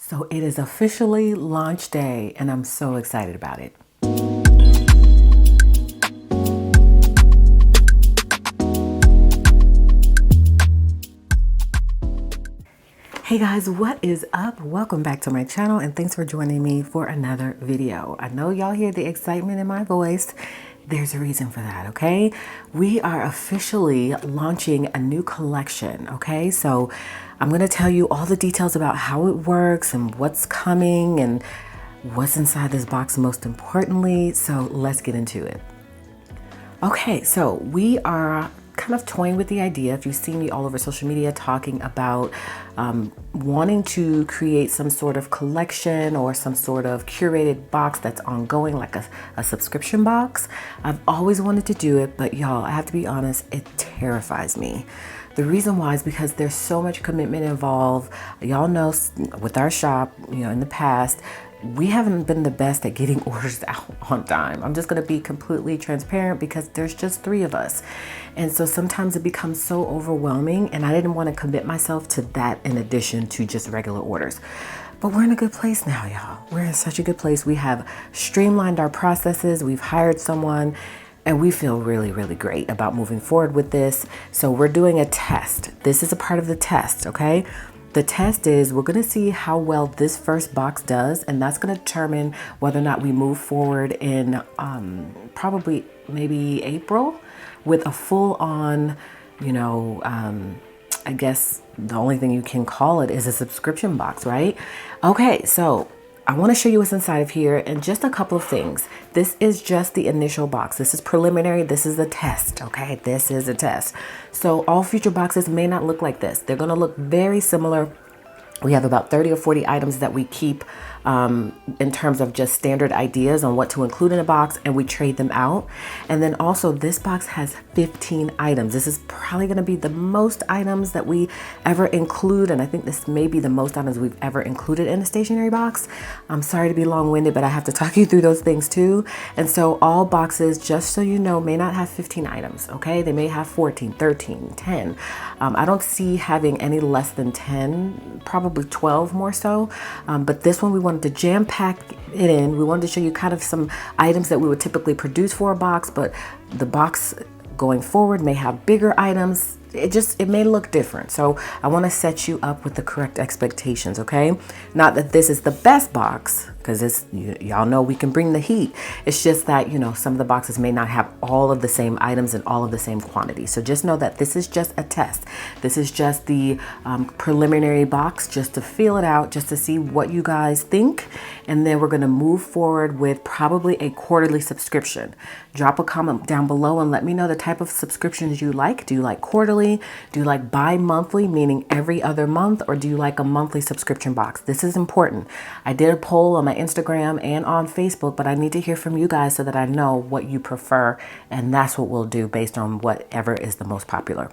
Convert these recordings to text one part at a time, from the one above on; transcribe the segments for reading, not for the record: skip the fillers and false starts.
So it is officially launch day, and I'm so excited about it. Hey guys, what is up? Welcome back to my channel, and thanks for joining me for another video. I know y'all hear the excitement in my voice. There's a reason for that, okay? We are officially launching a new collection, okay? So I'm gonna tell you all the details about how it works and what's coming and what's inside this box most importantly. So let's get into it. Okay, so we are kind of toying with the idea, if you see me all over social media talking about wanting to create some sort of collection or some sort of curated box that's ongoing, like a subscription box. I've always wanted to do it, but y'all, I have to be honest, it terrifies me. The reason why is because there's so much commitment involved. Y'all know with our shop, in the past, we haven't been the best at getting orders out on time. I'm just gonna be completely transparent because there's just 3 of us. And so sometimes it becomes so overwhelming, and I didn't want to commit myself to that in addition to just regular orders. But we're in a good place now, y'all. We're in such a good place. We have streamlined our processes. We've hired someone, and we feel really, really great about moving forward with this. So we're doing a test. This is a part of the test, okay? The test is we're gonna see how well this first box does, and that's gonna determine whether or not we move forward in probably maybe April with a full-on, I guess the only thing you can call it is a subscription box, right? Okay, so I want to show you what's inside of here and just a couple of things. This is just the initial box. This is preliminary. This is a test, okay? This is a test. So all future boxes may not look like this. They're going to look very similar. We have about 30 or 40 items that we keep in terms of just standard ideas on what to include in a box, and we trade them out. And then also this box has 15 items. This is probably gonna be the most items that we ever include, and I think this may be the most items we've ever included in a stationery box. I'm sorry to be long-winded, but I have to talk you through those things too. And so all boxes, just so you know, may not have 15 items, okay? They may have 14, 13, 10. I don't see having any less than 10, probably 12 more so, but this one we wanted to jam pack it in. We wanted to show you kind of some items that we would typically produce for a box, but the box going forward may have bigger items. It may look different. So I want to set you up with the correct expectations, okay? Not that this is the best box, because y'all know we can bring the heat. It's just that, some of the boxes may not have all of the same items and all of the same quantity. So just know that this is just a test. This is just the preliminary box, just to feel it out, just to see what you guys think. And then we're going to move forward with probably a quarterly subscription. Drop a comment down below and let me know the type of subscriptions you like. Do you like quarterly? Do you like bi-monthly, meaning every other month, or do you like a monthly subscription box? This is important. I did a poll on my Instagram and on Facebook, but I need to hear from you guys so that I know what you prefer, and that's what we'll do based on whatever is the most popular.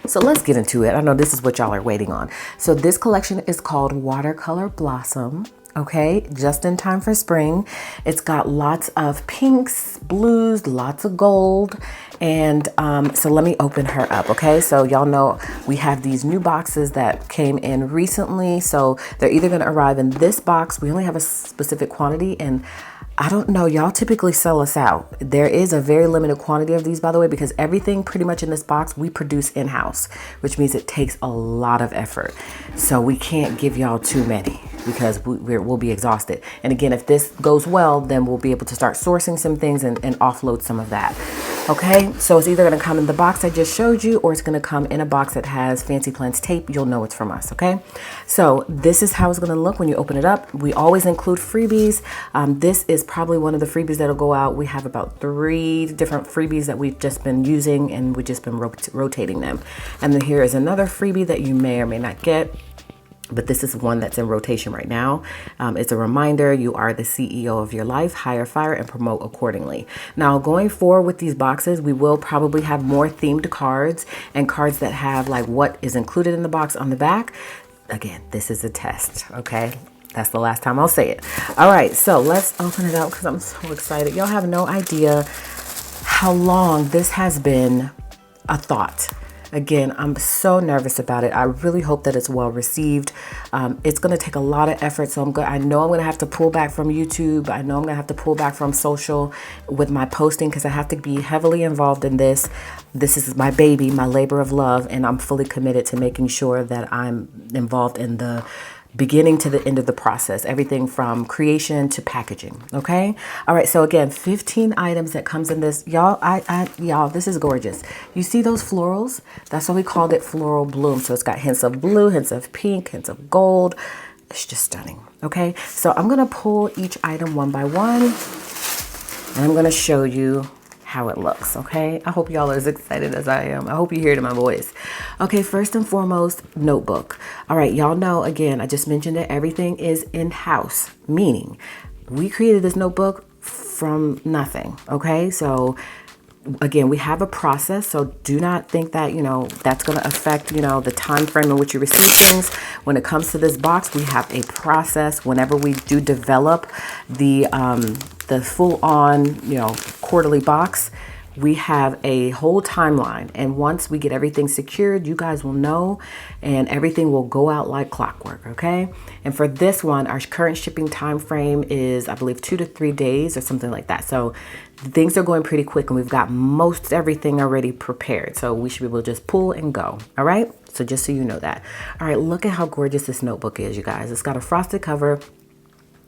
So let's get into it. I know this is what y'all are waiting on. So this collection is called Watercolor Blossom. Okay, just in time for spring. It's got lots of pinks, blues, lots of gold. And so let me open her up, okay? So y'all know we have these new boxes that came in recently. So they're either gonna arrive in this box. We only have a specific quantity, and I don't know, y'all typically sell us out. There is a very limited quantity of these, by the way, because everything pretty much in this box we produce in-house, which means it takes a lot of effort. So we can't give y'all too many because we'll be exhausted. And again, if this goes well, then we'll be able to start sourcing some things and offload some of that. Okay, so it's either gonna come in the box I just showed you, or it's gonna come in a box that has Fancy Plants tape. You'll know it's from us, okay? So this is how it's gonna look when you open it up. We always include freebies. This is probably one of the freebies that'll go out. We have about 3 different freebies that we've just been using, and we've just been rotating them. And then here is another freebie that you may or may not get. But this is one that's in rotation right now. It's a reminder, you are the CEO of your life, hire, fire, and promote accordingly. Now, going forward with these boxes, we will probably have more themed cards and cards that have like what is included in the box on the back. Again, this is a test, okay? That's the last time I'll say it. All right, so let's open it up because I'm so excited. Y'all have no idea how long this has been a thought. Again, I'm so nervous about it. I really hope that it's well received. It's going to take a lot of effort, so I know I'm going to have to pull back from YouTube. I know I'm going to have to pull back from social with my posting because I have to be heavily involved in this. This is my baby, my labor of love, and I'm fully committed to making sure that I'm involved in the beginning to the end of the process, everything from creation to packaging. Okay. All right. So again, 15 items that comes in this, y'all. Y'all, this is gorgeous. You see those florals? That's why we called it floral bloom. So it's got hints of blue, hints of pink, hints of gold. It's just stunning. Okay. So I'm going to pull each item one by one, and I'm going to show you how it looks. Okay. I hope y'all are as excited as I am. I hope you hear it in my voice. Okay. First and foremost, notebook. All right. Y'all know, again, I just mentioned that everything is in-house, meaning we created this notebook from nothing. Okay. So again, we have a process, so do not think that, that's going to affect, the time frame in which you receive things. When it comes to this box, we have a process. Whenever we do develop the full on, quarterly box, we have a whole timeline. And once we get everything secured, you guys will know, and everything will go out like clockwork. Okay. And for this one, our current shipping time frame is, I believe, 2 to 3 days or something like that. So things are going pretty quick, and we've got most everything already prepared. So we should be able to just pull and go. All right. So just so you know that. All right. Look at how gorgeous this notebook is, you guys. It's got a frosted cover.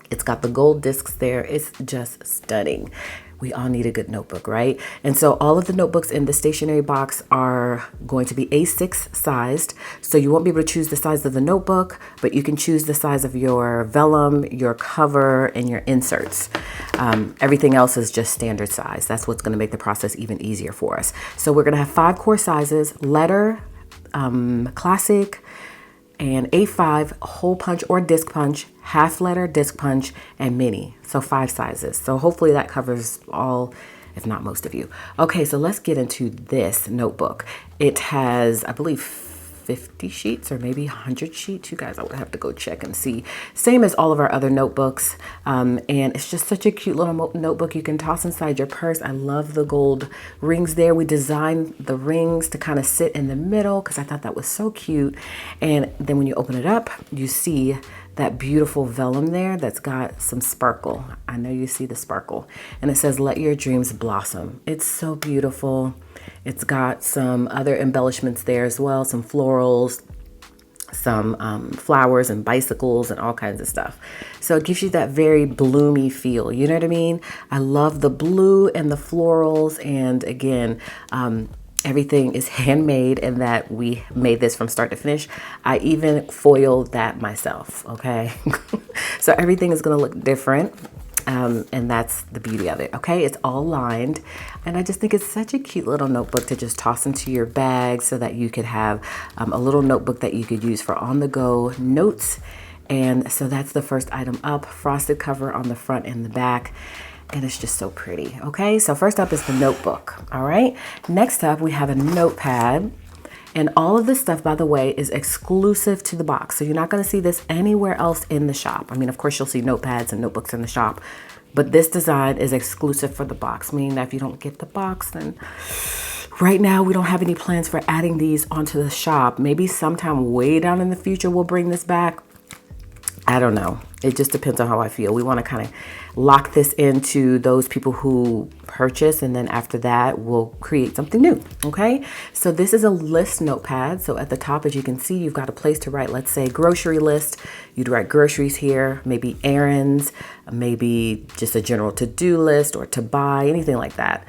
It's got the gold discs there. It's just stunning. We all need a good notebook, right? And so all of the notebooks in the stationery box are going to be A6 sized. So you won't be able to choose the size of the notebook, but you can choose the size of your vellum, your cover, and your inserts. Everything else is just standard size. That's what's going to make the process even easier for us. So we're going to have 5 core sizes: letter, classic, and A5, hole punch or disc punch, half letter, disc punch, and mini. So 5 sizes. So hopefully that covers all, if not most of you. Okay, so let's get into this notebook. It has, I believe, 50 sheets or maybe 100 sheets. You guys, I would have to go check and see. Same as all of our other notebooks. And it's just such a cute little notebook you can toss inside your purse. I love the gold rings there. We designed the rings to kind of sit in the middle because I thought that was so cute. And then when you open it up, you see that beautiful vellum there that's got some sparkle. I know you see the sparkle. And it says, "Let your dreams blossom." It's so beautiful. It's got some other embellishments there as well, some florals, some flowers and bicycles and all kinds of stuff. So it gives you that very bloomy feel. You know what I mean? I love the blue and the florals. And again, everything is handmade, and that we made this from start to finish. I even foiled that myself. Okay. So everything is going to look different. And that's the beauty of it. Okay. It's all lined. And I just think it's such a cute little notebook to just toss into your bag so that you could have a little notebook that you could use for on the go notes. And so that's the first item up: frosted cover on the front and the back. And it's just so pretty. Okay. So first up is the notebook. All right. Next up, we have a notepad. And all of this stuff, by the way, is exclusive to the box. So you're not going to see this anywhere else in the shop. I mean, of course, you'll see notepads and notebooks in the shop, but this design is exclusive for the box, meaning that if you don't get the box, then right now we don't have any plans for adding these onto the shop. Maybe sometime way down in the future, we'll bring this back. I don't know. It just depends on how I feel. We want to kind of lock this into those people who purchase, and then after that we'll create something new. Okay, so this is a list notepad. So at the top, as you can see, you've got a place to write, let's say, grocery list. You'd write groceries here, maybe errands, maybe just a general to-do list or to buy, anything like that.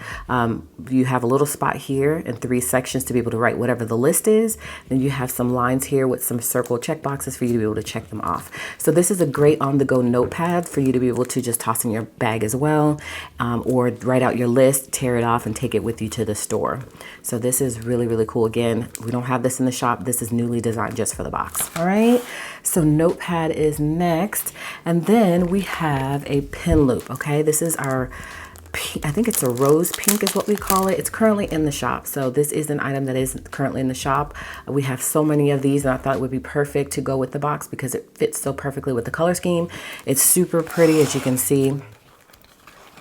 You have a little spot here and 3 sections to be able to write whatever the list is. Then you have some lines here with some circle check boxes for you to be able to check them off. So this is a great on-the-go notepad for you to be able to just toss in your bag as well, or write out your list, tear it off, and take it with you to the store. So this is really, really cool. Again, we don't have this in the shop. This is newly designed just for the box. All right. So notepad is next. And then we have a pen loop. Okay. This is our, I think it's a rose pink is what we call it. It's currently in the shop. So this is an item that is currently in the shop. We have so many of these, and I thought it would be perfect to go with the box because it fits so perfectly with the color scheme. It's super pretty, as you can see.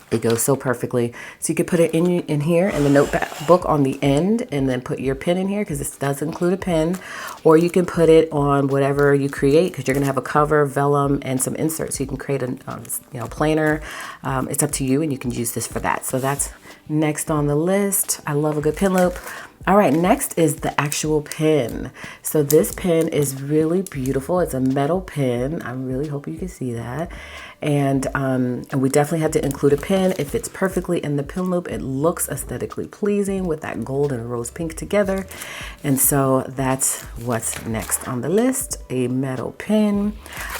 It goes so perfectly. So you could put it in here in the notebook on the end and then put your pen in here because this does include a pen. Or you can put it on whatever you create because you're going to have a cover, vellum, and some inserts. So you can create a planner. It's up to you and you can use this for that. So that's next on the list. I love a good pen loop. All right, next is the actual pen. So this pen is really beautiful. It's a metal pen. I really hope you can see that. And we definitely had to include a pen. It fits perfectly in the pen loop. It looks aesthetically pleasing with that gold and rose pink together. And so that's what's next on the list, a metal pen.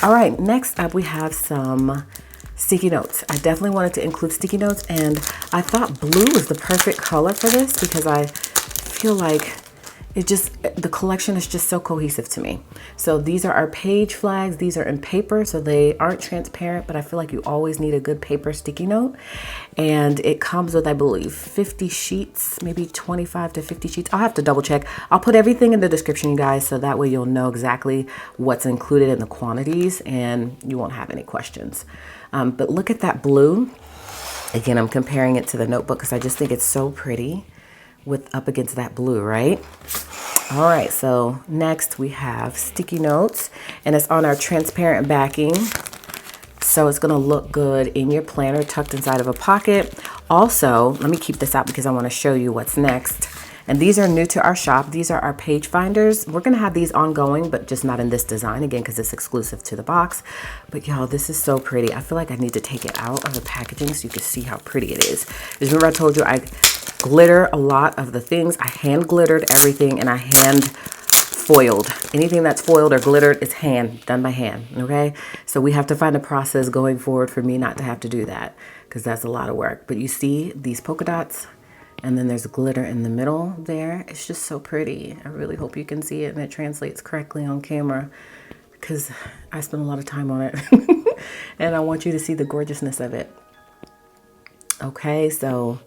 All right, next up we have some sticky notes. I definitely wanted to include sticky notes, and I thought blue was the perfect color for this because I feel like the collection is just so cohesive to me. So these are our page flags. These are in paper, so they aren't transparent, but I feel like you always need a good paper sticky note. And it comes with, I believe, 50 sheets, maybe 25 to 50 sheets. I'll have to double check. I'll put everything in the description, you guys, so that way you'll know exactly what's included in the quantities and you won't have any questions. But look at that blue. Again, I'm comparing it to the notebook because I just think it's so pretty with up against that blue, right? All right, so next we have sticky notes, and it's on our transparent backing. So it's gonna look good in your planner tucked inside of a pocket. Also, let me keep this out because I wanna show you what's next. And these are new to our shop. These are our page finders. We're gonna have these ongoing, but just not in this design, again, because it's exclusive to the box. But y'all, this is so pretty. I feel like I need to take it out of the packaging so you can see how pretty it is. Because remember I told you I glitter a lot of the things. I hand glittered everything and I hand foiled. Anything that's foiled or glittered is done by hand, okay? So we have to find a process going forward for me not to have to do that because that's a lot of work. But you see these polka dots and then there's glitter in the middle there. It's just so pretty. I really hope you can see it and it translates correctly on camera because I spent a lot of time on it and I want you to see the gorgeousness of it. Okay, so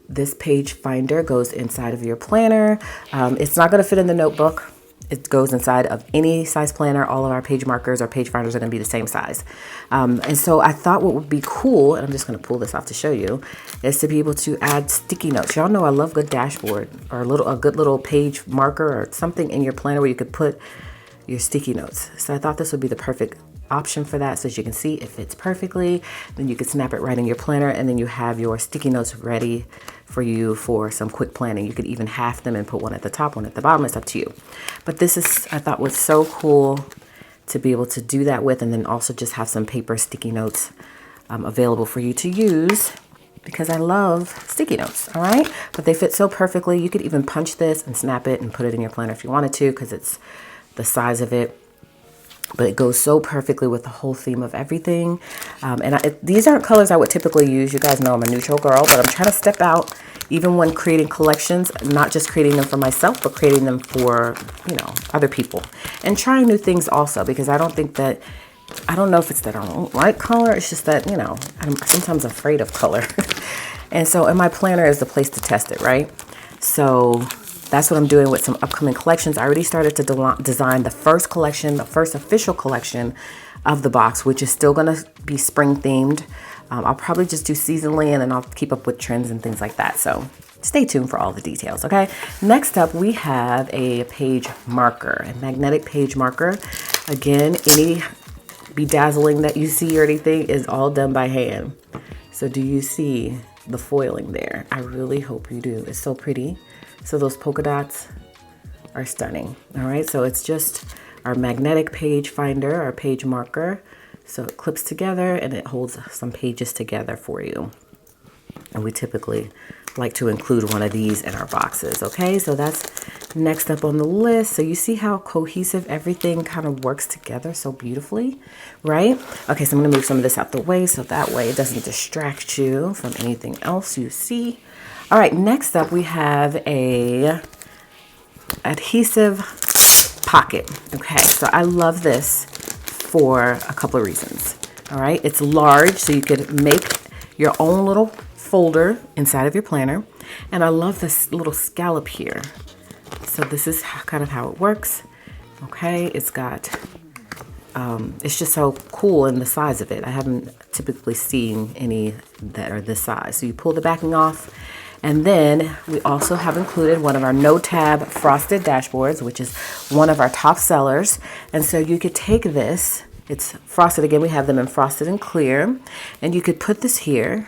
this page finder goes inside of your planner. It's not going to fit in the notebook. It goes inside of any size planner. All of our page markers or page finders are going to be the same size. And so I thought what would be cool, and I'm just going to pull this off to show you, is to be able to add sticky notes. Y'all know I love good dashboard or a good little page marker or something in your planner where you could put your sticky notes. So I thought this would be the perfect option for that, so as you can see it fits perfectly. Then you can snap it right in your planner and then you have your sticky notes ready for you for some quick planning. You could even half them and put one at the top, one at the bottom. It's up to you. But this is, I thought, was so cool to be able to do that with, and then also just have some paper sticky notes available for you to use because I love sticky notes. All right, but they fit so perfectly. You could even punch this and snap it and put it in your planner if you wanted to because it's the size of it. But it goes so perfectly with the whole theme of everything. These aren't colors I would typically use. You guys know I'm a neutral girl, but I'm trying to step out even when creating collections, not just creating them for myself, but creating them for, other people. And trying new things also, because I don't know if it's that I don't like color. It's just that, I'm sometimes afraid of color. And so, and my planner is the place to test it, right? So that's what I'm doing with some upcoming collections. I already started to design the first collection, the first official collection of the box, which is still gonna be spring themed. I'll probably just do seasonally and then I'll keep up with trends and things like that. So stay tuned for all the details, okay? Next up, we have a page marker, a magnetic page marker. Again, any bedazzling that you see or anything is all done by hand. So do you see the foiling there? I really hope you do. It's so pretty. So those polka dots are stunning. All right, so it's just our magnetic page finder, our page marker. So it clips together and it holds some pages together for you. And we typically like to include one of these in our boxes. Okay, so that's next up on the list. So you see how cohesive everything kind of works together so beautifully, right? Okay, so I'm gonna move some of this out the way so that way it doesn't distract you from anything else you see. All right, next up we have a adhesive pocket. Okay, so I love this for a couple of reasons. All right, it's large, so you could make your own little folder inside of your planner. And I love this little scallop here. So this is kind of how it works. Okay, it's got it's just so cool in the size of it. I haven't typically seen any that are this size. So you pull the backing off, and then we also have included one of our no tab frosted dashboards, which is one of our top sellers. And so you could take this, it's frosted again, we have them in frosted and clear, and you could put this here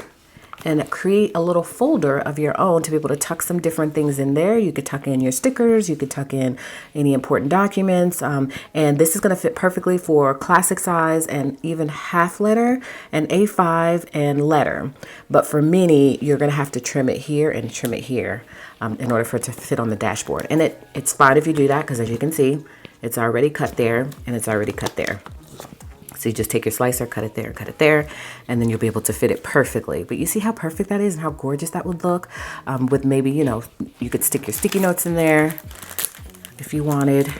and create a little folder of your own to be able to tuck some different things in there. You could tuck in your stickers, you could tuck in any important documents, and this is going to fit perfectly for classic size and even half letter and A5 and letter. But for mini, you're going to have to trim it here and trim it here in order for it to fit on the dashboard. And it's fine if you do that, because as you can see, it's already cut there and it's already cut there. So you just take your slicer, cut it there, and then you'll be able to fit it perfectly. But you see how perfect that is and how gorgeous that would look with maybe, you know, you could stick your sticky notes in there if you wanted.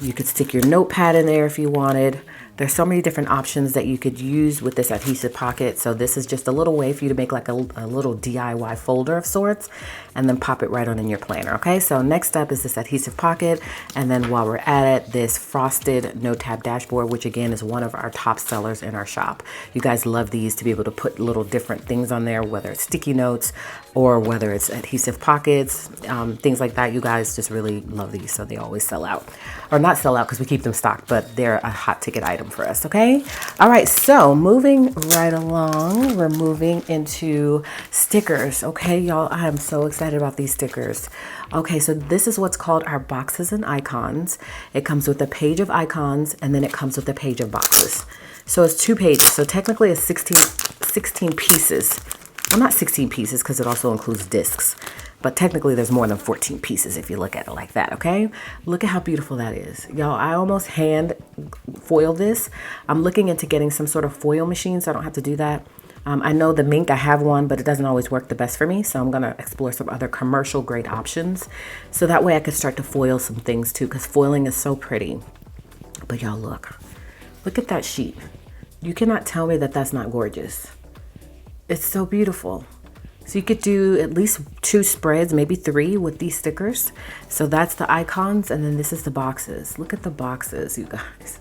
You could stick your notepad in there if you wanted. There's so many different options that you could use with this adhesive pocket. So this is just a little way for you to make like a little DIY folder of sorts and then pop it right on in your planner. Okay, so next up is this adhesive pocket. And then while we're at it, this frosted no tab dashboard, which again is one of our top sellers in our shop. You guys love these to be able to put little different things on there, whether it's sticky notes or whether it's adhesive pockets, things like that. You guys just really love these, so they always sell out. Or not sell out because we keep them stocked, but they're a hot ticket item for us, okay? All right, so moving right along, we're moving into stickers, okay, y'all? I am so excited about these stickers. Okay, so this is what's called our boxes and icons. It comes with a page of icons, and then it comes with a page of boxes. So it's 2 pages, so technically it's 16 pieces. Well, not 16 pieces because it also includes discs, but technically there's more than 14 pieces if you look at it like that, okay? Look at how beautiful that is. Y'all, I almost hand foil this. I'm looking into getting some sort of foil machine so I don't have to do that. I know the Mink, I have one, but it doesn't always work the best for me, so I'm gonna explore some other commercial grade options. So that way I could start to foil some things too, because foiling is so pretty. But y'all look at that sheet. You cannot tell me that that's not gorgeous. It's so beautiful. So you could do at least 2 spreads, maybe 3 with these stickers. So that's the icons, and then this is the boxes. Look at the boxes, you guys.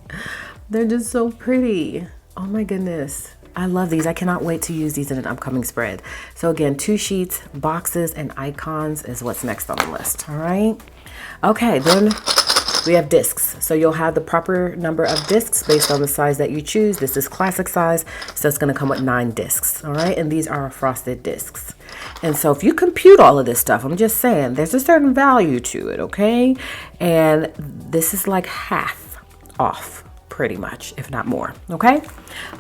They're just so pretty. Oh my goodness. I love these. I cannot wait to use these in an upcoming spread. So again, 2 sheets, boxes, and icons is what's next on the list, all right? Okay, then we have discs. So you'll have the proper number of discs based on the size that you choose. This is classic size, so it's gonna come with 9 discs, all right? And these are frosted discs. And so if you compute all of this stuff, I'm just saying, there's a certain value to it, okay? And this is like half off, pretty much, if not more, okay?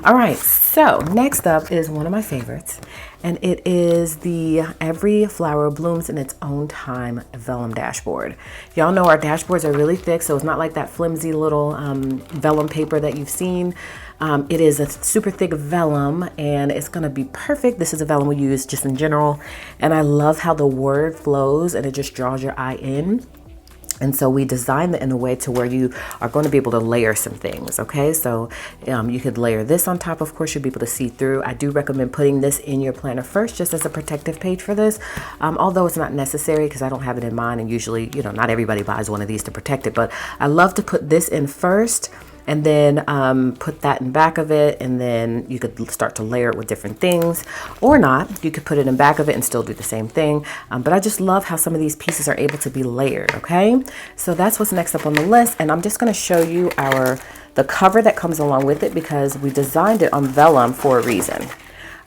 All right, so next up is one of my favorites, and it is the Every Flower Blooms in Its Own Time vellum dashboard. Y'all know our dashboards are really thick, so it's not like that flimsy little vellum paper that you've seen. It is a super thick vellum, and it's gonna be perfect. This is a vellum we use just in general, and I love how the word flows and it just draws your eye in. And so we designed it in a way to where you are going to be able to layer some things, okay? So you could layer this on top. Of course, you'll be able to see through. I do recommend putting this in your planner first, just as a protective page for this, although it's not necessary because I don't have it in mind, and usually, you know, not everybody buys one of these to protect it, but I love to put this in first, and then put that in back of it, and then you could start to layer it with different things, or not. You could put it in back of it and still do the same thing, but I just love how some of these pieces are able to be layered, okay? So that's what's next up on the list, and I'm just gonna show you the cover that comes along with it, because we designed it on vellum for a reason.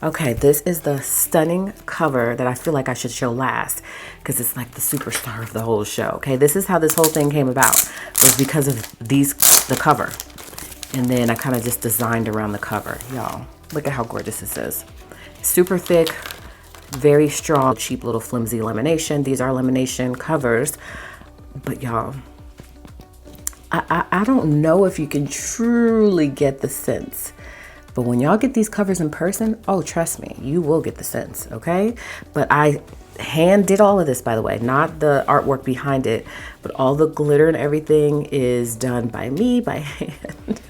Okay, this is the stunning cover that I feel like I should show last, because it's like the superstar of the whole show. Okay, this is how this whole thing came about, was because of the cover. And then I kind of just designed around the cover. Y'all, look at how gorgeous this is. Super thick, very strong, cheap little flimsy lamination. These are lamination covers, but y'all, I don't know if you can truly get the sense. But when y'all get these covers in person, oh, trust me, you will get the sense, okay? But I hand did all of this, by the way, not the artwork behind it, but all the glitter and everything is done by me, by hand.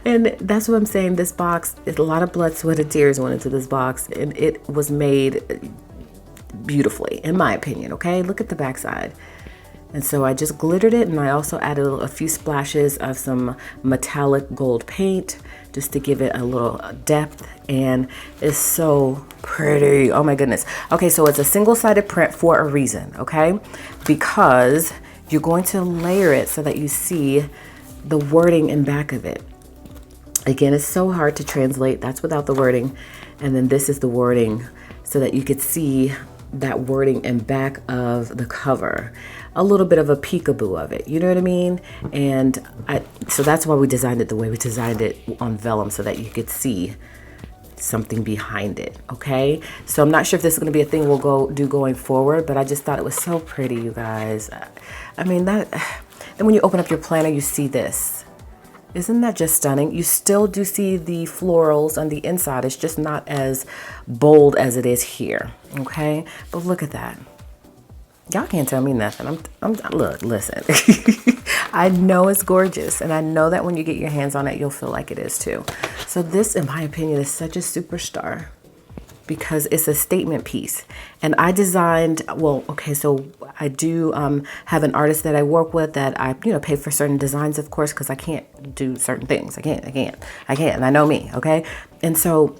And that's what I'm saying. This box, a lot of blood, sweat, and tears went into this box, and it was made beautifully, in my opinion, okay? Look at the backside. And so I just glittered it, and I also added a few splashes of some metallic gold paint just to give it a little depth, and it's so pretty. Oh my goodness. Okay, so it's a single-sided print for a reason, okay? Because you're going to layer it so that you see the wording in back of it. Again, it's so hard to translate. That's without the wording. And then this is the wording so that you could see that wording in back of the cover. A little bit of a peekaboo of it, you know what I mean? And so that's why we designed it the way we designed it on vellum, so that you could see something behind it, okay? So I'm not sure if this is going to be a thing we'll do going forward, but I just thought it was so pretty, you guys. I mean, and when you open up your planner, you see this. Isn't that just stunning? You still do see the florals on the inside. It's just not as bold as it is here, okay? But look at that. Y'all can't tell me nothing. Look, listen. I know it's gorgeous, and I know that when you get your hands on it, you'll feel like it is too. So this, in my opinion, is such a superstar because it's a statement piece. And I designed, well, okay, so I do have an artist that I work with that I, pay for certain designs, of course, because I can't do certain things. I can't, and I know me, okay? And so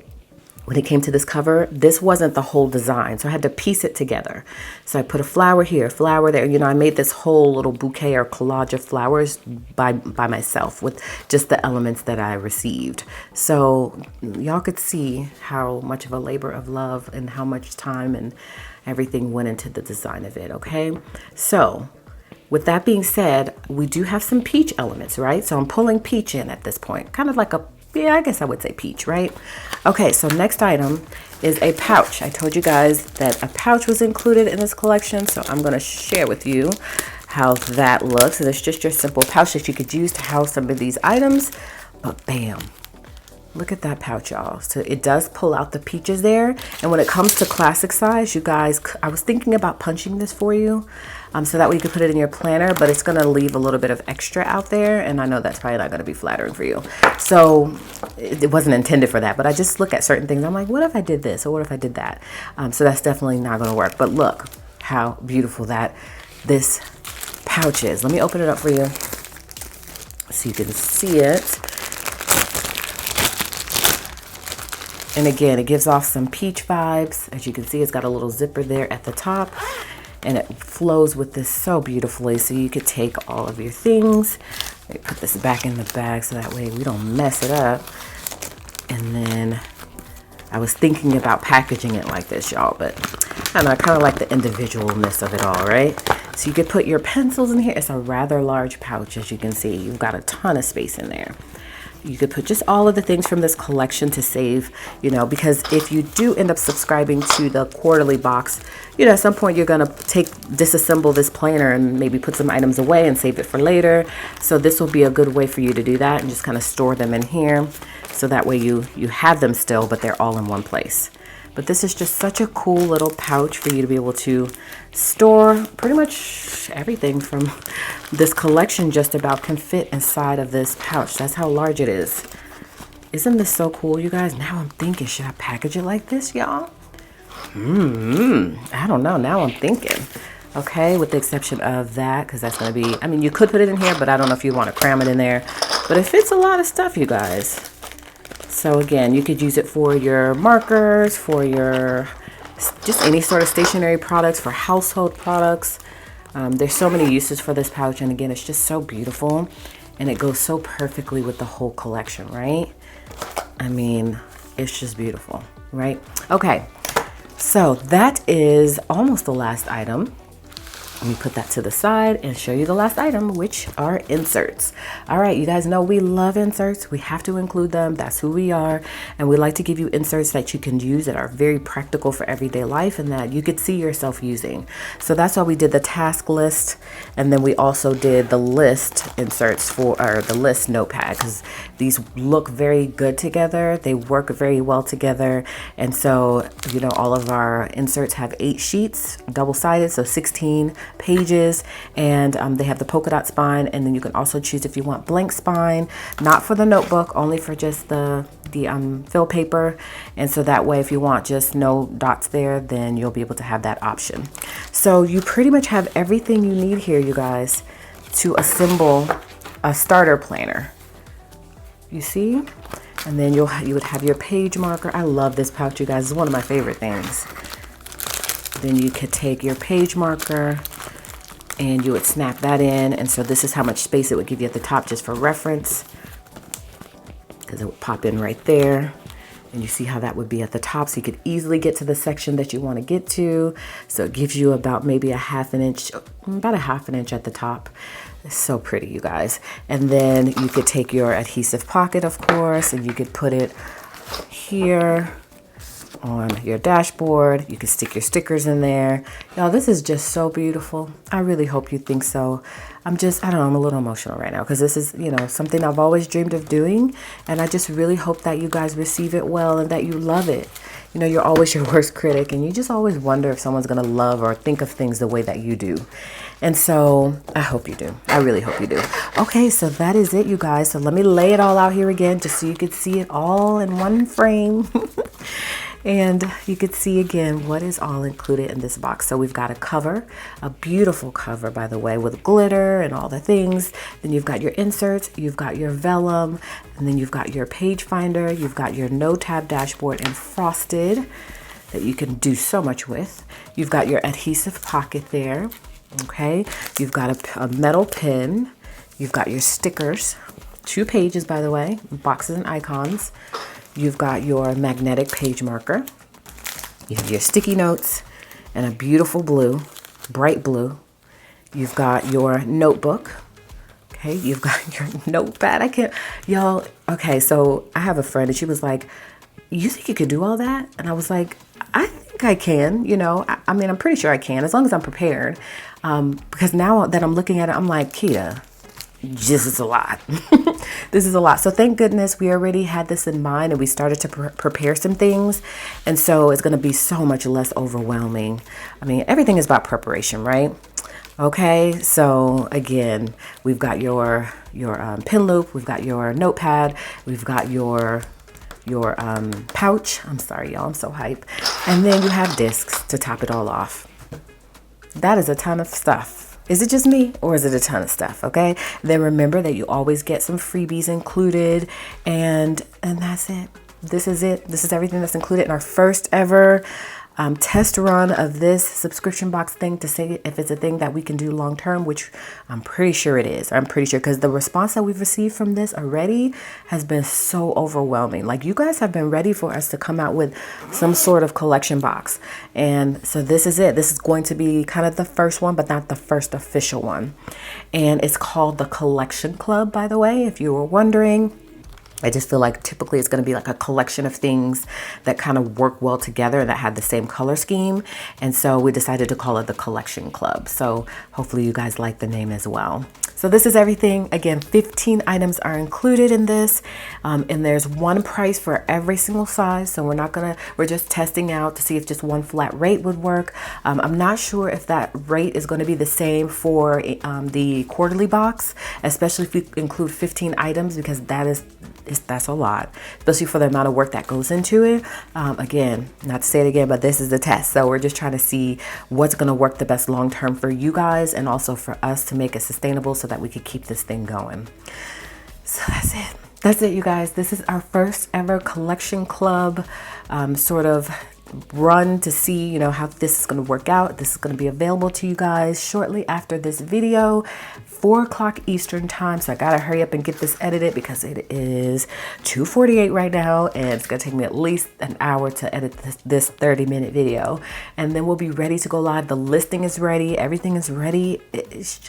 when it came to this cover, this wasn't the whole design. So I had to piece it together. So I put a flower here, a flower there. I made this whole little bouquet or collage of flowers by myself with just the elements that I received. So y'all could see how much of a labor of love and how much time and everything went into the design of it, okay? So with that being said, we do have some peach elements, right? So I'm pulling peach in at this point, kind of like yeah, I guess I would say peach, right? Okay, so next item is a pouch. I told you guys that a pouch was included in this collection, so I'm going to share with you how that looks. And it's just your simple pouch that you could use to house some of these items. But bam, look at that pouch, y'all. So it does pull out the peaches there. And when it comes to classic size, you guys, I was thinking about punching this for you. So that way you could put it in your planner, but it's going to leave a little bit of extra out there. And I know that's probably not going to be flattering for you. So it wasn't intended for that, but I just look at certain things. I'm like, what if I did this? Or what if I did that? So that's definitely not going to work. But look how beautiful this pouch is. Let me open it up for you so you can see it. And again, it gives off some peach vibes. As you can see, it's got a little zipper there at the top. And it flows with this so beautifully. So you could take all of your things. Let me put this back in the bag so that way we don't mess it up. And then I was thinking about packaging it like this, y'all. But I don't know, I kind of like the individualness of it all, right? So you could put your pencils in here. It's a rather large pouch, as you can see. You've got a ton of space in there. You could put just all of the things from this collection to save, because if you do end up subscribing to the quarterly box, at some point you're going to disassemble this planner and maybe put some items away and save it for later. So this will be a good way for you to do that and just kind of store them in here. So that way you have them still, but they're all in one place. But this is just such a cool little pouch for you to be able to store pretty much everything from this collection. Just about can fit inside of this pouch. That's how large it is. Isn't this so cool, you guys? Now I'm thinking, should I package it like this, y'all? I don't know. Now I'm thinking. Okay, with the exception of that, because that's going to be, you could put it in here, but I don't know if you want to cram it in there. But it fits a lot of stuff, you guys. So again, you could use it for your markers, for your just any sort of stationery products, for household products. There's so many uses for this pouch, and again, it's just so beautiful, and it goes so perfectly with the whole collection, right? It's just beautiful, right? Okay, so that is almost the last item. Let me put that to the side and show you the last item, which are inserts. All right, you guys know we love inserts. We have to include them. That's who we are. And we like to give you inserts that you can use that are very practical for everyday life and that you could see yourself using. So that's why we did the task list. And then we also did the list inserts or the list notepad, because these look very good together. They work very well together. And so, all of our inserts have 8 sheets, double-sided, so 16 pages, and they have the polka dot spine, and then you can also choose if you want blank spine, not for the notebook, only for just the fill paper, and so that way if you want just no dots there, then you'll be able to have that option. So you pretty much have everything you need here, you guys, to assemble a starter planner. You see? And then you would have your page marker. I love this pouch, you guys. It's one of my favorite things. Then you could take your page marker and you would snap that in. And so this is how much space it would give you at the top, just for reference, because it would pop in right there. And you see how that would be at the top, so you could easily get to the section that you want to get to. So it gives you about maybe about a half an inch at the top. It's so pretty, you guys. And then you could take your adhesive pocket, of course, and you could put it here on your dashboard. You can stick your stickers in there. Y'all, this is just so beautiful. I really hope you think so. I don't know, I'm a little emotional right now because this is, you know, something I've always dreamed of doing. And I just really hope that you guys receive it well and that you love it. You know, you're always your worst critic, and you just always wonder if someone's going to love or think of things the way that you do. And so I hope you do. I really hope you do. Okay, so that is it, you guys. So let me lay it all out here again just so you could see it all in one frame. And you could see again what is all included in this box. So we've got a cover, a beautiful cover, by the way, with glitter and all the things. Then you've got your inserts, you've got your vellum, and then you've got your page finder, you've got your no tab dashboard and frosted that you can do so much with. You've got your adhesive pocket there, okay? You've got a metal pin, you've got your stickers, 2 pages, by the way, boxes and icons. You've got your magnetic page marker. You have your sticky notes and a beautiful blue, bright blue. You've got your notebook. Okay, you've got your notepad. Y'all, okay, so I have a friend and she was like, you think you could do all that? And I was like, I think I can, you know. I mean, I'm pretty sure I can, as long as I'm prepared. Because now that I'm looking at it, I'm like, Quita, this is a lot. This is a lot. So thank goodness we already had this in mind and we started to prepare some things. And so it's going to be so much less overwhelming. I mean, everything is about preparation, right? Okay, so again, we've got your pin loop, we've got your notepad, we've got your pouch. I'm sorry, y'all, I'm so hype. And then you have discs to top it all off. That is a ton of stuff. Is it just me or is it a ton of stuff? Okay. Then remember that you always get some freebies included, and that's it. This is it. This is everything that's included in our first ever test run of this subscription box thing to see if it's a thing that we can do long term, which I'm pretty sure it is. I'm pretty sure, because the response that we've received from this already has been so overwhelming. Like, you guys have been ready for us to come out with some sort of collection box. And so this is it. This is going to be kind of the first one, but not the first official one. And it's called the Collection Club, by the way, if you were wondering. I just feel like typically it's going to be like a collection of things that kind of work well together and that have the same color scheme. And so we decided to call it the Collection Club. So hopefully you guys like the name as well. So this is everything. Again, 15 items are included in this. And there's one price for every single size. So we're just testing out to see if just one flat rate would work. I'm not sure if that rate is going to be the same for the quarterly box, especially if you include 15 items, because that's a lot, especially for the amount of work that goes into it. Again, not to say it again, but this is the test. So we're just trying to see what's going to work the best long term for you guys, and also for us to make it sustainable so that we could keep this thing going. So that's it. That's it, you guys. This is our first ever Collection Club sort of run to see, you know, how this is going to work out. This is going to be available to you guys shortly after this video, 4 o'clock Eastern time. So I gotta hurry up and get this edited because it is 2:48 right now, and it's gonna take me at least an hour to edit this 30-minute video, and then we'll be ready to go live. The listing is ready, everything is ready.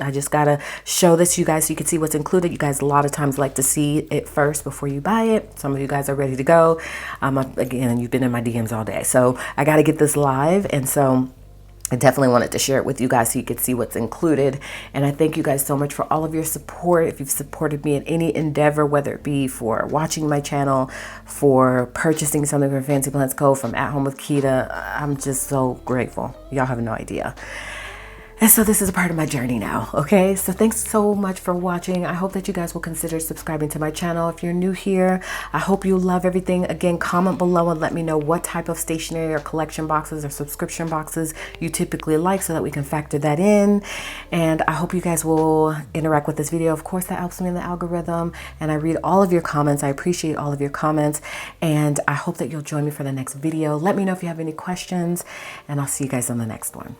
I just gotta show this to you guys so you can see what's included. You guys a lot of times like to see it first before you buy it. Some of you guys are ready to go. Again, you've been in my DMs all day, so I gotta get this live, and so I definitely wanted to share it with you guys so you could see what's included. And I thank you guys so much for all of your support. If you've supported me in any endeavor, whether it be for watching my channel, for purchasing something from Fancy Plants Co., from At Home with Quita, I'm just so grateful. Y'all have no idea. And so this is a part of my journey now, okay? So thanks so much for watching. I hope that you guys will consider subscribing to my channel. If you're new here, I hope you love everything. Again, comment below and let me know what type of stationery or collection boxes or subscription boxes you typically like so that we can factor that in. And I hope you guys will interact with this video. Of course, that helps me in the algorithm. And I read all of your comments. I appreciate all of your comments. And I hope that you'll join me for the next video. Let me know if you have any questions, and I'll see you guys on the next one.